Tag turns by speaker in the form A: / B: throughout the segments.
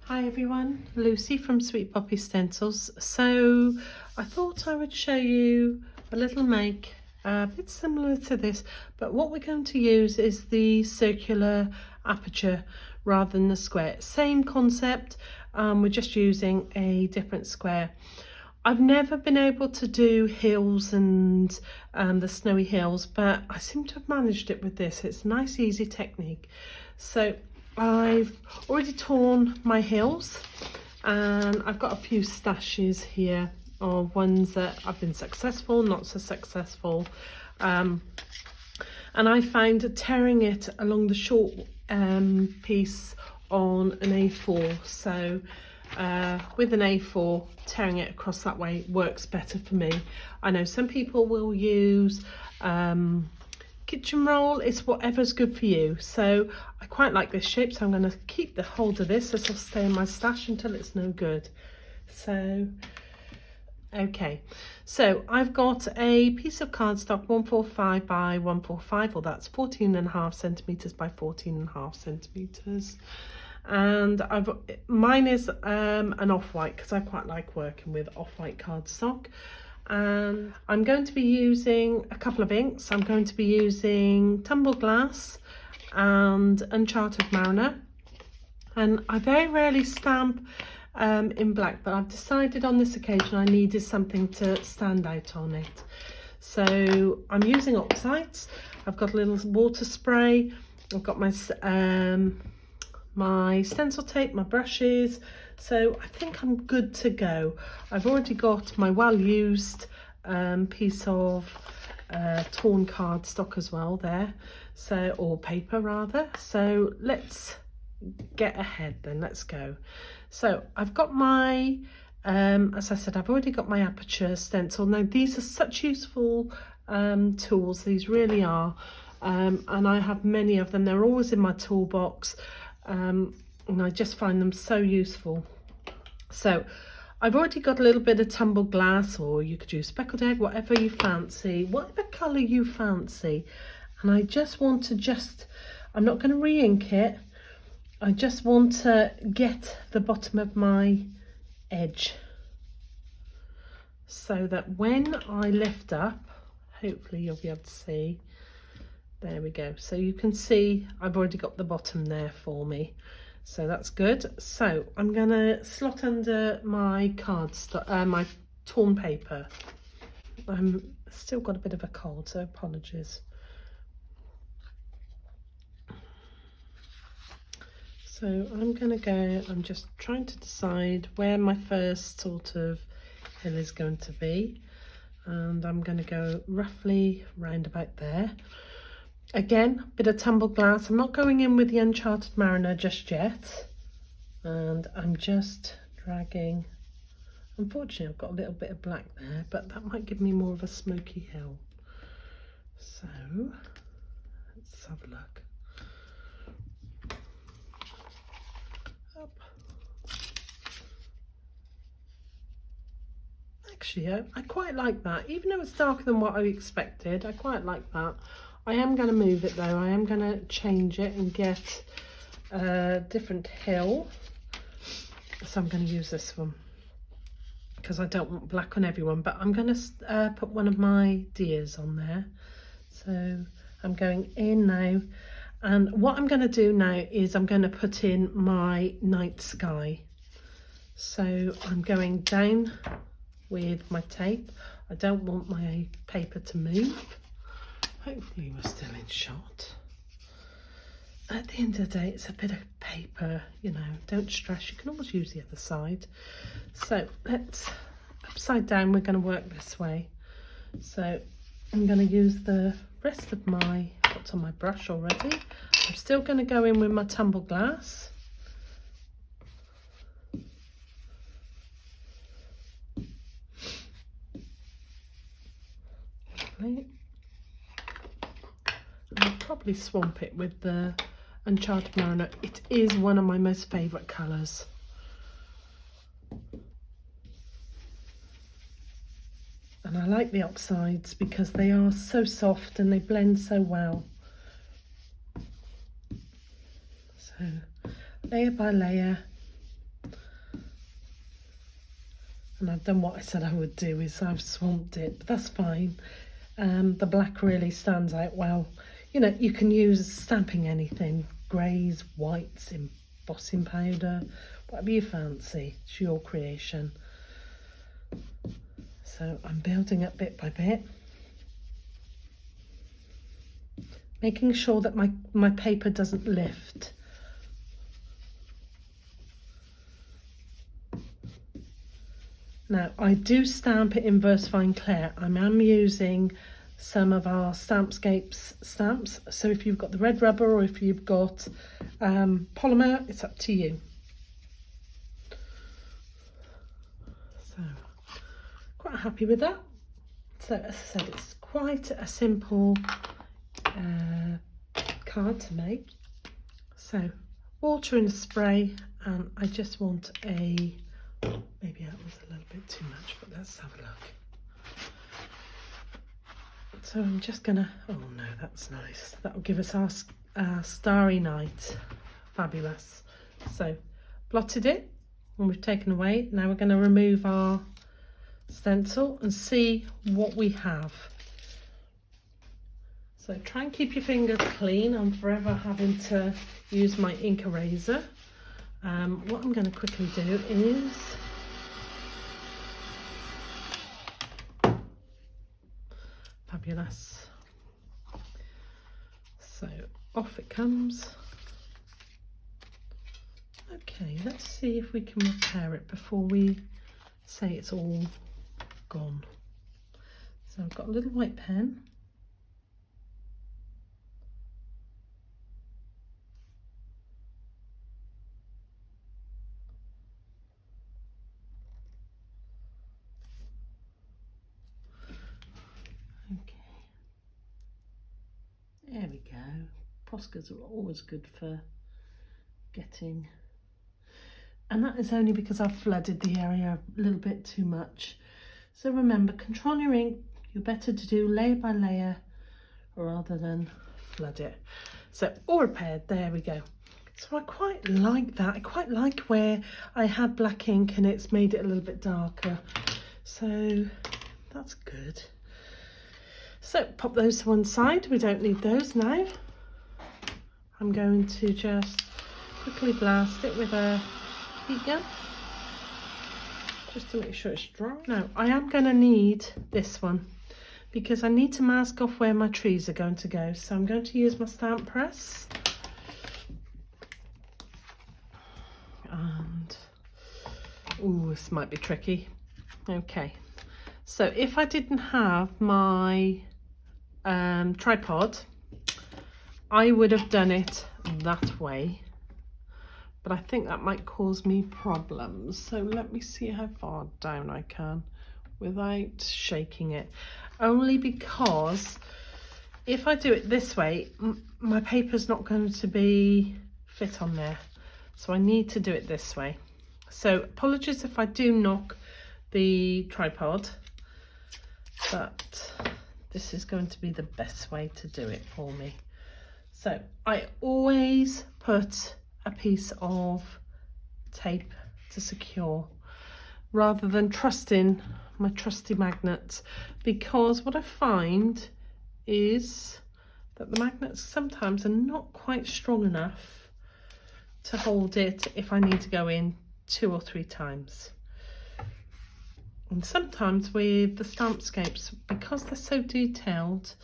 A: Hi everyone, Lucy from Sweet Poppy Stencils. So I thought I would show you a little make a bit similar to this, but what we're going to use is the circular aperture rather than the square. Same concept, we're just using a different square. I've never been able to do hills and the snowy hills, but I seem to have managed it with this. It's a nice easy technique. So I've already torn my hills and I've got a few stashes here of ones that I've been successful, not so successful, and I find tearing it along the short piece on an A4. So with an A4, tearing it across that way works better for me. I know some people will use kitchen roll. It's whatever's good for you. So I quite like this shape, so I'm going to keep the hold of this. This will stay in my stash until it's no good. So okay, so I've got a piece of cardstock 145 by 145, or that's 14.5 centimeters by 14.5 centimeters. And mine is an off-white because I quite like working with off-white cardstock. And I'm going to be using a couple of inks. I'm going to be using Tumble Glass and Uncharted Mariner. And I very rarely stamp in black, but I've decided on this occasion I needed something to stand out on it. So I'm using Oxides. I've got a little water spray. I've got my my stencil tape, my brushes, so I think I'm good to go. I've already got my well-used piece of torn cardstock as well there, so, or paper rather. So let's get ahead then, let's go. So I've got my as I said, I've already got my aperture stencil. Now these are such useful tools, these really are, and I have many of them. They're always in my toolbox. And I just find them so useful. So I've already got a little bit of tumbled glass, or you could use speckled egg, whatever you fancy, whatever colour you fancy. And I just want to I'm not going to re-ink it. I just want to get the bottom of my edge so that when I lift up, hopefully you'll be able to see. There we go. So you can see I've already got the bottom there for me. So that's good. So I'm going to slot under my cardstock, my torn paper. I'm still got a bit of a cold, so apologies. So I'm going to go, I'm just trying to decide where my first sort of hill is going to be. And I'm going to go roughly round about there. Again, bit of tumble glass. I'm not going in with the Uncharted Mariner just yet. And I'm just dragging. Unfortunately, I've got a little bit of black there, but that might give me more of a smoky hill. So, let's have a look. Up. Actually, I quite like that. Even though it's darker than what I expected, I quite like that. I am going to move it though. I am going to change it and get a different hill. So I'm going to use this one because I don't want black on everyone, but I'm going to put one of my deers on there. So I'm going in now, and what I'm going to do now is I'm going to put in my night sky. So I'm going down with my tape. I don't want my paper to move. Hopefully we're still in shot. At the end of the day, it's a bit of paper, you know, don't stress. You can always use the other side. So let's, upside down, we're going to work this way. So I'm going to use the rest of my, what's on my brush already. I'm still going to go in with my tumble glass. Right. I'll probably swamp it with the Uncharted Mariner. It is one of my most favourite colours. And I like the oxides because they are so soft and they blend so well. So layer by layer, and I've done what I said I would do, is I've swamped it, but that's fine. The black really stands out well. You know, you can use stamping anything, greys, whites, embossing powder, whatever you fancy. It's your creation. So I'm building up bit by bit, making sure that my paper doesn't lift. Now, I do stamp it in VersaFine Clear. I am using some of our Stampscapes stamps. So if you've got the red rubber or if you've got polymer, it's up to you. So, quite happy with that. So, as I said, it's quite a simple card to make. So, water in a spray, and I just want a... Maybe that was a little bit too much, but let's have a look. So I'm just gonna, oh no, that's nice. That will give us our starry night. Fabulous. So blotted it, and we've taken away. Now we're gonna remove our stencil and see what we have. So try and keep your fingers clean. I'm forever having to use my ink eraser. What I'm going to quickly do is fabulous. So off it comes. Okay, let's see if we can repair it before we say it's all gone. So I've got a little white pen. There we go. Poscas are always good for getting, and that is only because I've flooded the area a little bit too much. So remember, control your ink. You're better to do layer by layer rather than flood it. So all repaired, there we go. So I quite like that. I quite like where I had black ink and it's made it a little bit darker. So that's good. So pop those to one side, we don't need those now. I'm going to just quickly blast it with a heat gun, just to make sure it's dry. Now I am going to need this one because I need to mask off where my trees are going to go. So I'm going to use my stamp press. And, ooh, this might be tricky. Okay, so if I didn't have my tripod, I would have done it that way, but I think that might cause me problems. So let me see how far down I can without shaking it, only because if I do it this way, my paper's not going to be fit on there, so I need to do it this way. So apologies if I do knock the tripod, but this is going to be the best way to do it for me. So I always put a piece of tape to secure rather than trusting my trusty magnets, because what I find is that the magnets sometimes are not quite strong enough to hold it if I need to go in 2 or 3 times. And sometimes with the Stampscapes, because they're so detailed,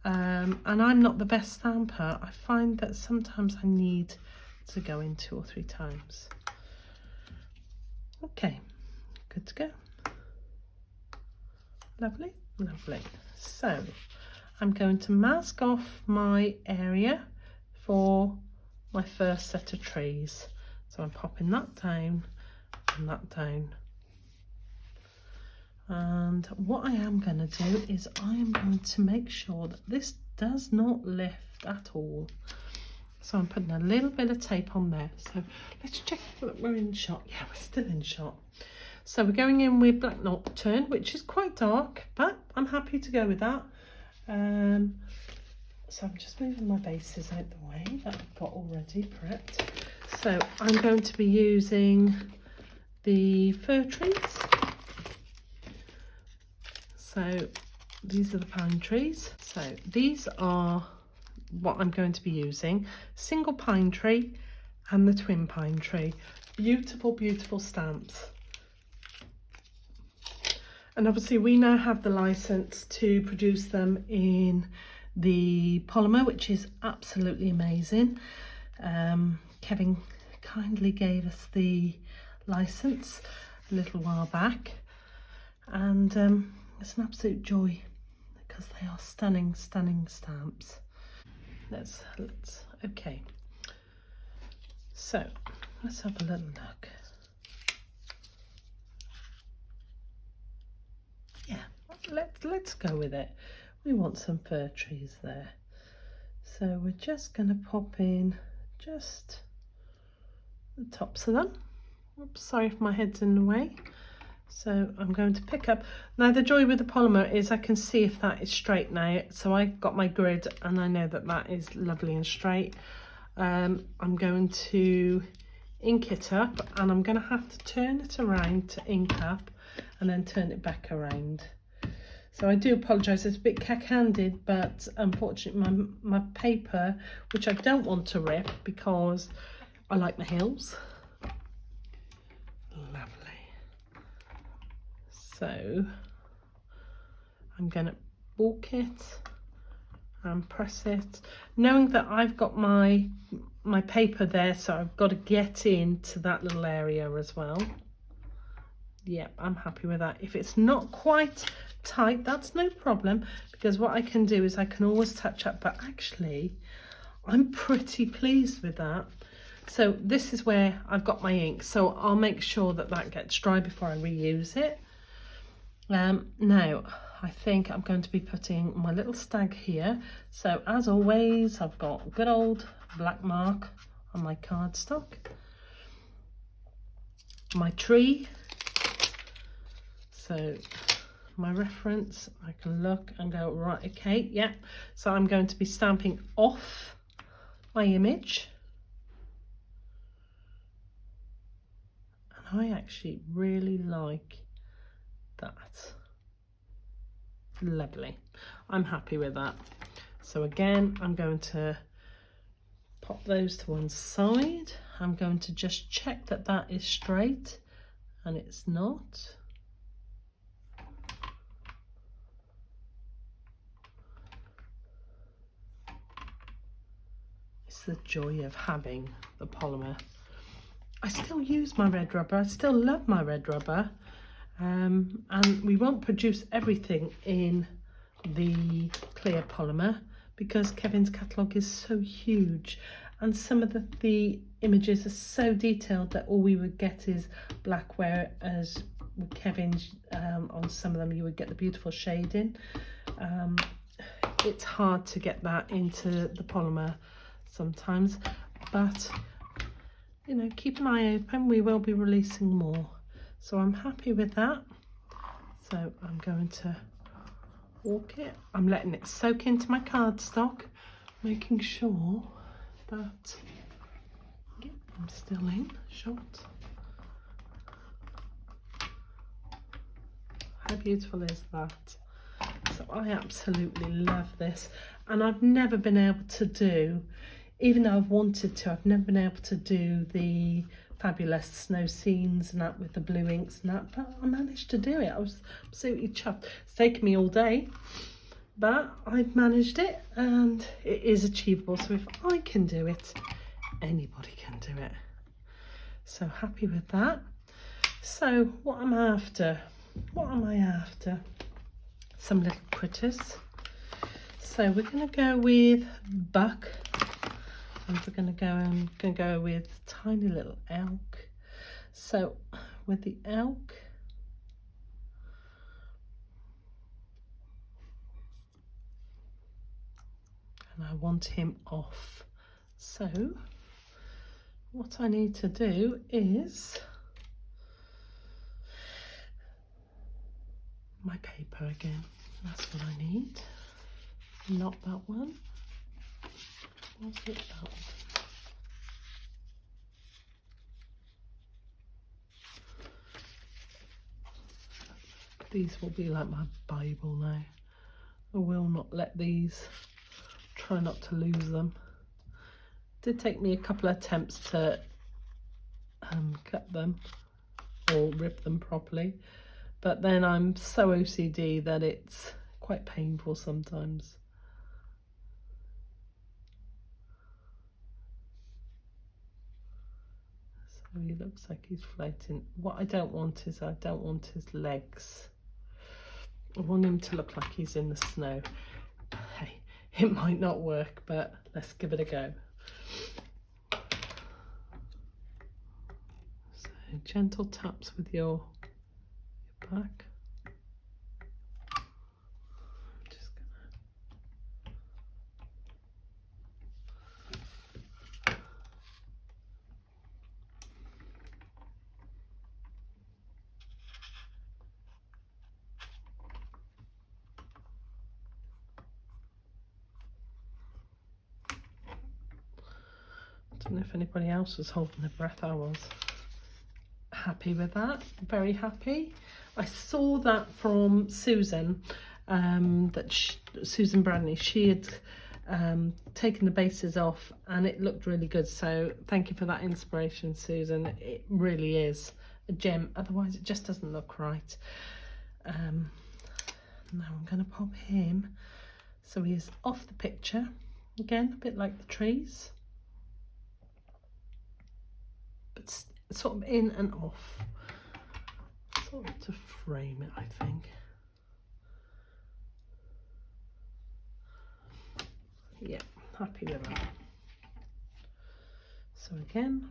A: and I'm not the best stamper, I find that sometimes I need to go in 2 or 3 times. Okay, good to go. Lovely, lovely. So I'm going to mask off my area for my first set of trees. So I'm popping that down and that down. And what I am going to do is I am going to make sure that this does not lift at all. So I'm putting a little bit of tape on there. So let's check that we're in shot. Yeah, we're still in shot. So we're going in with Black Nocturne, which is quite dark, but I'm happy to go with that. So I'm just moving my bases out the way that I've got already prepped. So I'm going to be using the fir trees. So these are the pine trees. So these are what I'm going to be using. Single pine tree and the twin pine tree. Beautiful, beautiful stamps. And obviously we now have the license to produce them in the polymer, which is absolutely amazing. Kevin kindly gave us the license a little while back, and it's an absolute joy because they are stunning, stunning stamps. Let's okay. So let's have a little look. Yeah, let's go with it. We want some fir trees there. So we're just going to pop in just the tops of them. Oops, sorry if my head's in the way. So I'm going to pick up. Now the joy with the polymer is I can see if that is straight now. So I've got my grid and I know that that is lovely and straight. I'm going to ink it up, and I'm going to have to turn it around to ink up and then turn it back around. So I do apologise, it's a bit cack-handed, but unfortunately my paper, which I don't want to rip because I like my hills. Lovely. So I'm going to bulk it and press it, knowing that I've got my paper there, so I've got to get into that little area as well. Yeah, I'm happy with that. If it's not quite tight, that's no problem, because what I can do is I can always touch up, but actually I'm pretty pleased with that. So this is where I've got my ink, so I'll make sure that that gets dry before I reuse it. Now I think I'm going to be putting my little stag here. So as always, I've got good old black mark on my cardstock. My tree. So my reference, I can look and go, right, okay, yeah. So I'm going to be stamping off my image. And I actually really like that. Lovely. I'm happy with that. So again, I'm going to pop those to one side. I'm going to just check that that is straight, and it's not. It's the joy of having the polymer. I still use my red rubber. I still love my red rubber. And we won't produce everything in the clear polymer because Kevin's catalogue is so huge, and some of the images are so detailed that all we would get is black, whereas with Kevin's on some of them you would get the beautiful shading. It's hard to get that into the polymer sometimes, but you know, keep an eye open, we will be releasing more. So I'm happy with that. So I'm going to walk it. I'm letting it soak into my cardstock, making sure that, yeah, I'm still in shot. How beautiful is that? So I absolutely love this, and I've never been able to do, even though I've wanted to, I've never been able to do the fabulous snow scenes and that with the blue inks and that, but I managed to do it. I was absolutely chuffed. It's taken me all day, but I've managed it, and it is achievable. So if I can do it, anybody can do it. So happy with that. So what am I after? What am I after? Some little critters. So we're going to go with buck. And we're going to go with tiny little elk. So with the elk, and I want him off. So what I need to do is my paper again. That's what I need. Not that one. Was it that one? These will be like my Bible now. I will not let these, try not to lose them. It did take me a couple of attempts to cut them or rip them properly, but then I'm so OCD that it's quite painful sometimes. So he looks like he's floating. What I don't want is, I don't want his legs. I want him to look like he's in the snow. Hey, it might not work, but let's give it a go. So gentle taps with your back. I don't know if anybody else was holding their breath. I was happy with that, very happy. I saw that from Susan, Susan Bradley. She had taken the bases off and it looked really good, so thank you for that inspiration, Susan. It really is a gem, otherwise it just doesn't look right. Now I'm going to pop him so he is off the picture again, a bit like the trees, but sort of in and off, sort of to frame it, I think. Yeah, happy with that. So again,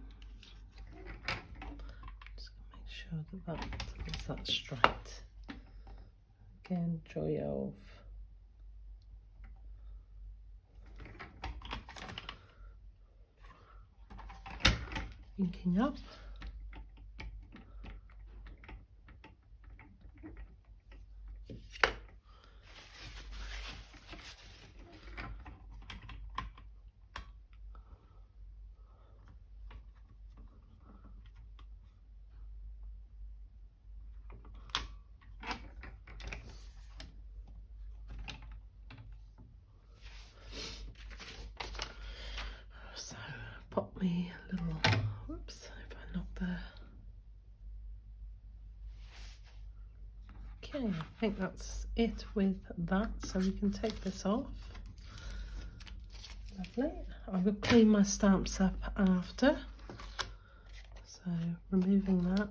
A: just gonna make sure that that's straight. Again, joy of inking up. So pop me a little, whoops, if I knock there. Okay, I think that's it with that, so we can take this off. Lovely. I will clean my stamps up after, so removing that,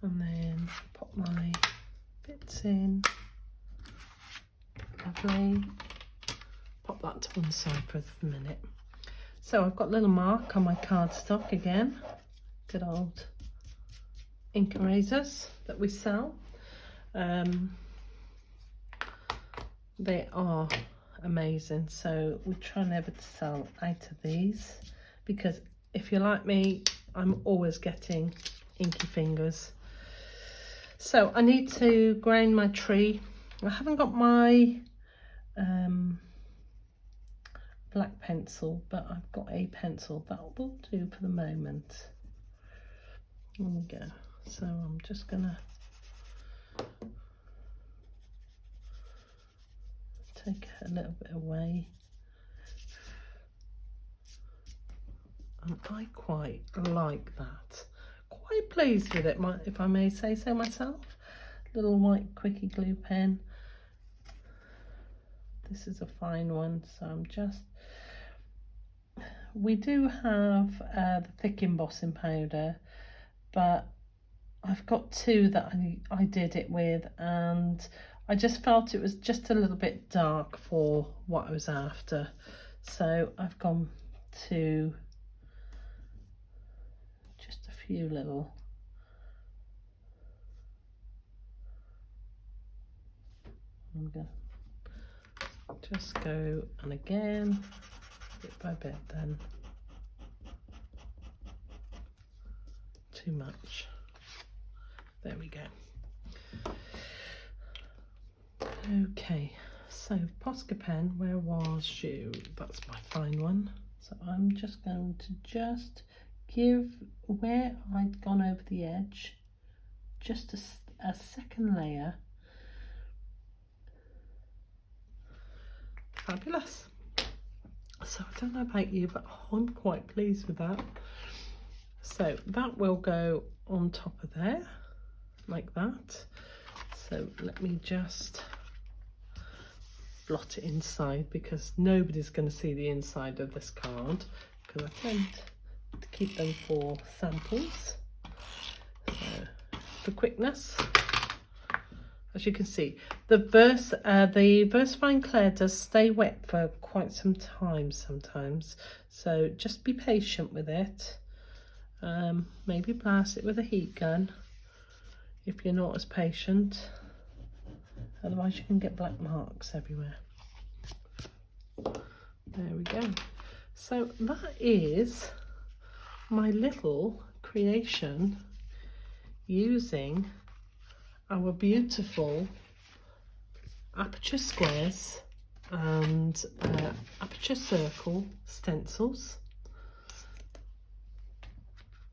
A: and then pop my bits in. Lovely. Pop that to one side for a minute. So I've got a little mark on my cardstock again, good old ink erasers that we sell. They are amazing, so we try never to sell out of these, because if you're like me, I'm always getting inky fingers. So I need to grind my tree. I haven't got my black pencil, but I've got a pencil that will do for the moment. There we go. So I'm just gonna take a little bit away, and I quite like that. Quite pleased with it, if I may say so myself. Little white quickie glue pen. This is a fine one, so I'm just, we do have the thick embossing powder, but I've got two that I did it with, and I just felt it was just a little bit dark for what I was after, so I've gone to just a few little, I'm gonna just go, and again, bit by bit then. Too much. There we go. Okay, so Posca pen, where was you? That's my fine one. So I'm just going to just give where I'd gone over the edge, just a second layer. Fabulous. So I don't know about you, but I'm quite pleased with that. So that will go on top of there like that. So let me just blot it inside, because nobody's going to see the inside of this card, because I tend to keep them for samples. So for quickness, as you can see, the VersaFine Clear does stay wet for quite some time sometimes, so just be patient with it. Maybe blast it with a heat gun if you're not as patient, otherwise you can get black marks everywhere. There we go. So that is my little creation using our beautiful aperture squares and aperture circle stencils.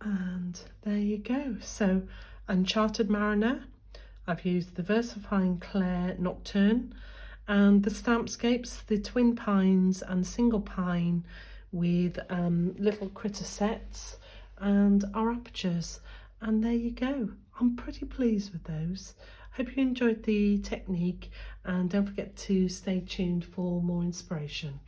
A: And there you go. So Uncharted Mariner, I've used the VersaFine Clear Nocturne, and the Stampscapes, the twin pines and single pine with little critter sets and our apertures. And there you go. I'm pretty pleased with those. Hope you enjoyed the technique, and don't forget to stay tuned for more inspiration.